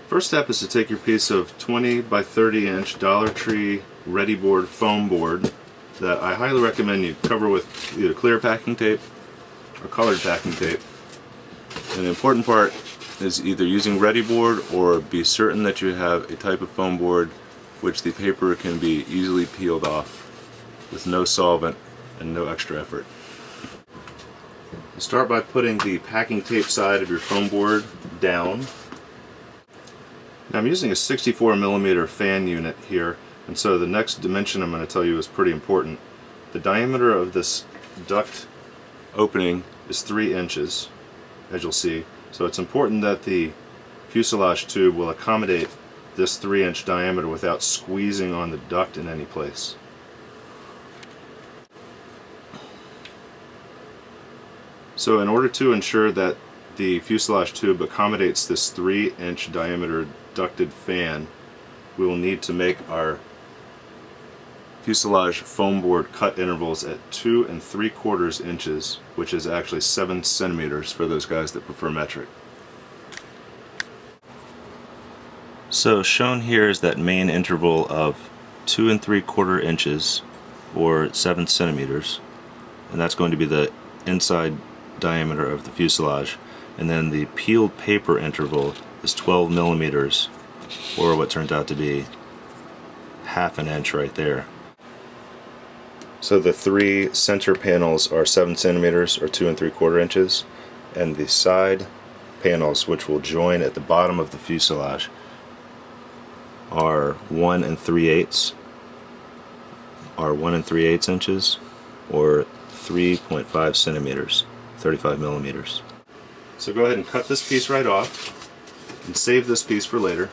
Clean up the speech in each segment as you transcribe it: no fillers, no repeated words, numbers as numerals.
First step is to take your piece of 20 by 30 inch Dollar Tree Readi-Board foam board that I highly recommend you cover with either clear packing tape or colored packing tape. And the important part is either using Readi-Board or be certain that you have a type of foam board which the paper can be easily peeled off with no solvent and no extra effort. Start by putting the packing tape side of your foam board down. Now I'm using a 64mm fan unit here, and so the next dimension I'm going to tell you is pretty important. The diameter of this duct opening is 3 inches, as you'll see, so it's important that the fuselage tube will accommodate this 3-inch diameter without squeezing on the duct in any place. So in order to ensure that the fuselage tube accommodates this 3-inch diameter ducted fan, we will need to make our fuselage foam board cut intervals at 2 3/4 inches, which is actually 7 centimeters for those guys that prefer metric. So shown here is that main interval of 2 3/4 inches or 7 centimeters, and that's going to be the inside diameter of the fuselage. And then the peeled paper interval is 12 millimeters, or what turns out to be half an inch right there. So the 3 center panels are 7 centimeters or 2 3/4 inches, and the side panels, which will join at the bottom of the fuselage, are 1 3/8 inches or 3.5 centimeters, 35 millimeters. So go ahead and cut this piece right off and save this piece for later.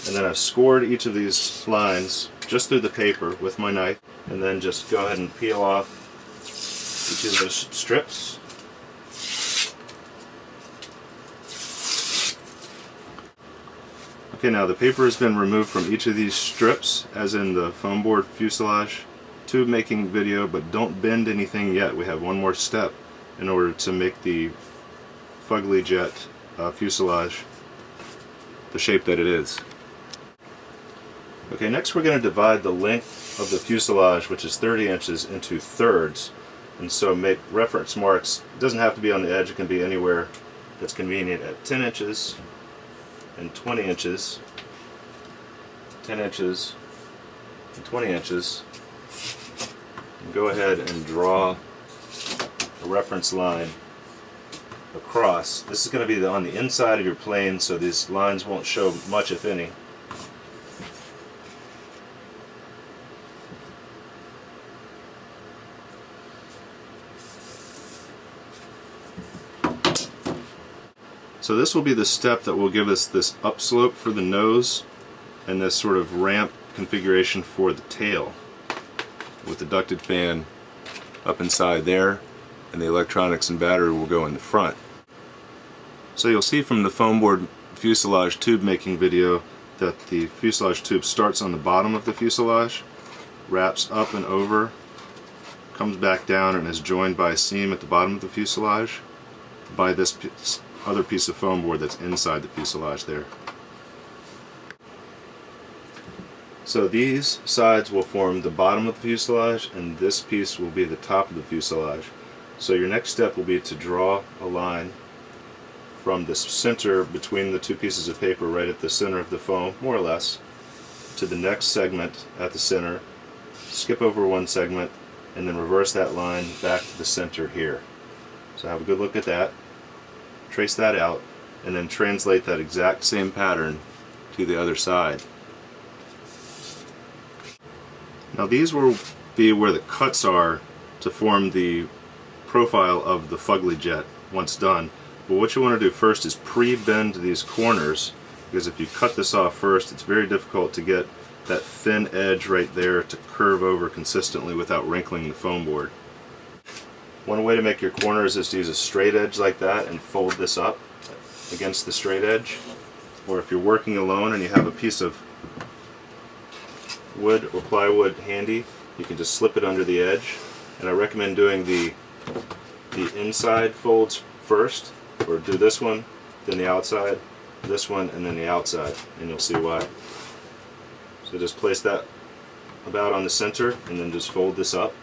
And then I've scored each of these lines just through the paper with my knife, and then just go ahead and peel off each of those strips. Okay, now the paper has been removed from each of these strips, as in the foam board fuselage tube making video, but don't bend anything yet. We have one more step in order to make the Fuglyjet fuselage the shape that it is. Okay, next we're going to divide the length of the fuselage, which is 30 inches, into thirds, and so make reference marks. It doesn't have to be on the edge, it can be anywhere that's convenient, at 10 inches and 20 inches, 10 inches and 20 inches. And go ahead and draw a reference line across. This is going to be on the inside of your plane, so these lines won't show much, if any. So this will be the step that will give us this upslope for the nose and this sort of ramp configuration for the tail, with the ducted fan up inside there, and the electronics and battery will go in the front. So you'll see from the foam board fuselage tube making video that the fuselage tube starts on the bottom of the fuselage, wraps up and over, comes back down, and is joined by a seam at the bottom of the fuselage by this other piece of foam board that's inside the fuselage there. So these sides will form the bottom of the fuselage, and this piece will be the top of the fuselage. So your next step will be to draw a line from the center between the two pieces of paper, right at the center of the foam, more or less, to the next segment at the center, skip over one segment, and then reverse that line back to the center here. So have a good look at that, trace that out, and then translate that exact same pattern to the other side. Now these will be where the cuts are to form the profile of the Fuglyjet once done. But what you want to do first is pre-bend these corners, because if you cut this off first, it's very difficult to get that thin edge right there to curve over consistently without wrinkling the foam board. One way to make your corners is to use a straight edge like that and fold this up against the straight edge. Or if you're working alone and you have a piece of wood or plywood handy, you can just slip it under the edge. And I recommend doing the inside folds first, or do this one, then the outside, this one, and then the outside, and you'll see why. So just place that about on the center, and then just fold this up.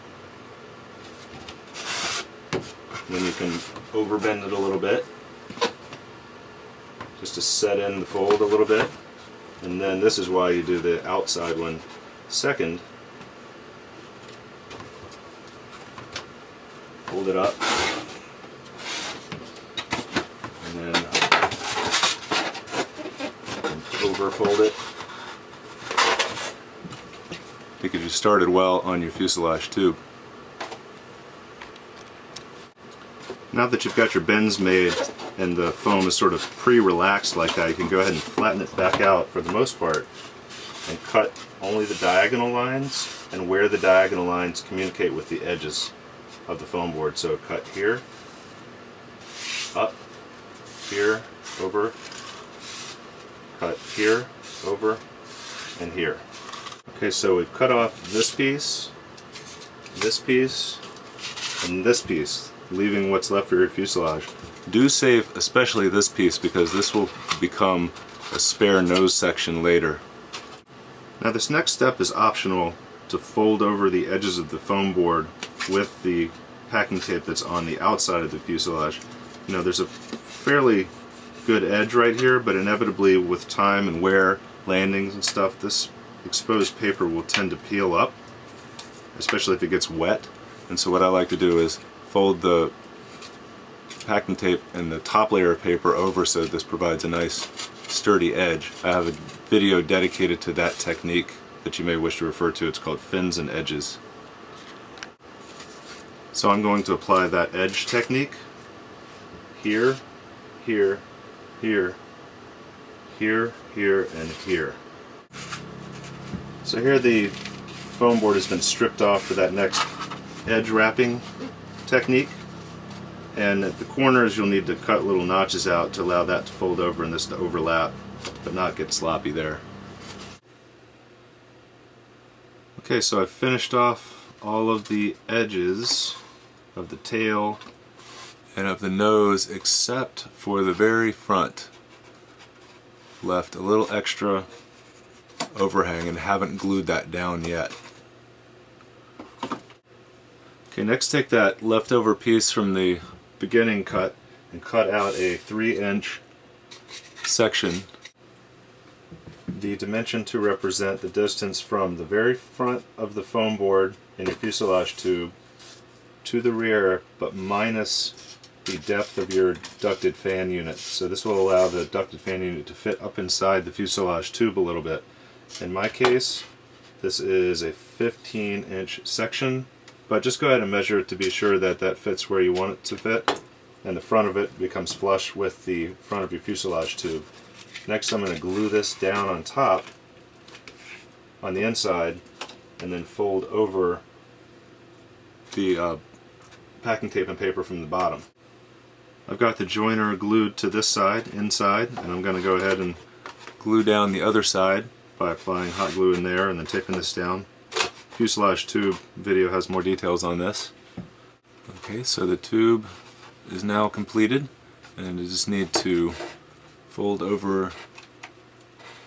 And then you can overbend it a little bit, just to set in the fold a little bit. And then this is why you do the outside one second. Fold it up, and then overfold it. Because you started well on your fuselage tube. Now that you've got your bends made and the foam is sort of pre-relaxed like that, you can go ahead and flatten it back out for the most part and cut only the diagonal lines and where the diagonal lines communicate with the edges of the foam board. So cut here, up, here, over, cut here, over, and here. Okay, so we've cut off this piece, and this piece, leaving what's left for your fuselage. Do save especially this piece because this will become a spare nose section later. Now this next step is optional, to fold over the edges of the foam board with the packing tape that's on the outside of the fuselage. You know, there's a fairly good edge right here, but inevitably with time and wear, landings and stuff, this exposed paper will tend to peel up, especially if it gets wet. And so what I like to do is fold the packing tape and the top layer of paper over so this provides a nice sturdy edge. I have a video dedicated to that technique that you may wish to refer to. It's called Fins and Edges. So I'm going to apply that edge technique here, here, here, here, here, and here. So here the foam board has been stripped off for that next edge wrapping technique, and at the corners you'll need to cut little notches out to allow that to fold over and this to overlap but not get sloppy there. Okay, so I've finished off all of the edges of the tail and of the nose except for the very front. Left a little extra overhang and haven't glued that down yet. Okay, next take that leftover piece from the beginning cut and cut out a 3-inch section. The dimension to represent the distance from the very front of the foam board in your fuselage tube to the rear, but minus the depth of your ducted fan unit. So this will allow the ducted fan unit to fit up inside the fuselage tube a little bit. In my case, this is a 15-inch section, but just go ahead and measure it to be sure that that fits where you want it to fit, and the front of it becomes flush with the front of your fuselage tube. Next I'm going to glue this down on top, on the inside, and then fold over the packing tape and paper from the bottom. I've got the joiner glued to this side, inside, and I'm going to go ahead and glue down the other side by applying hot glue in there and then taping this down. Fuselage tube video has more details on this. Okay, so the tube is now completed, and I just need to fold over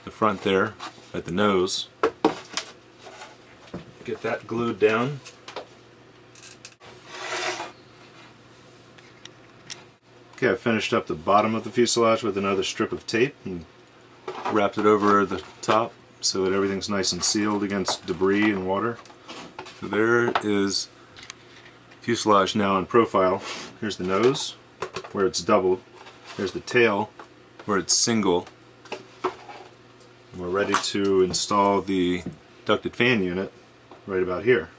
the front there at the nose. Get that glued down. Okay, I've finished up the bottom of the fuselage with another strip of tape and wrapped it over the top so that everything's nice and sealed against debris and water. So there is fuselage now in profile. Here's the nose, where it's doubled. Here's the tail, where it's single. And we're ready to install the ducted fan unit right about here.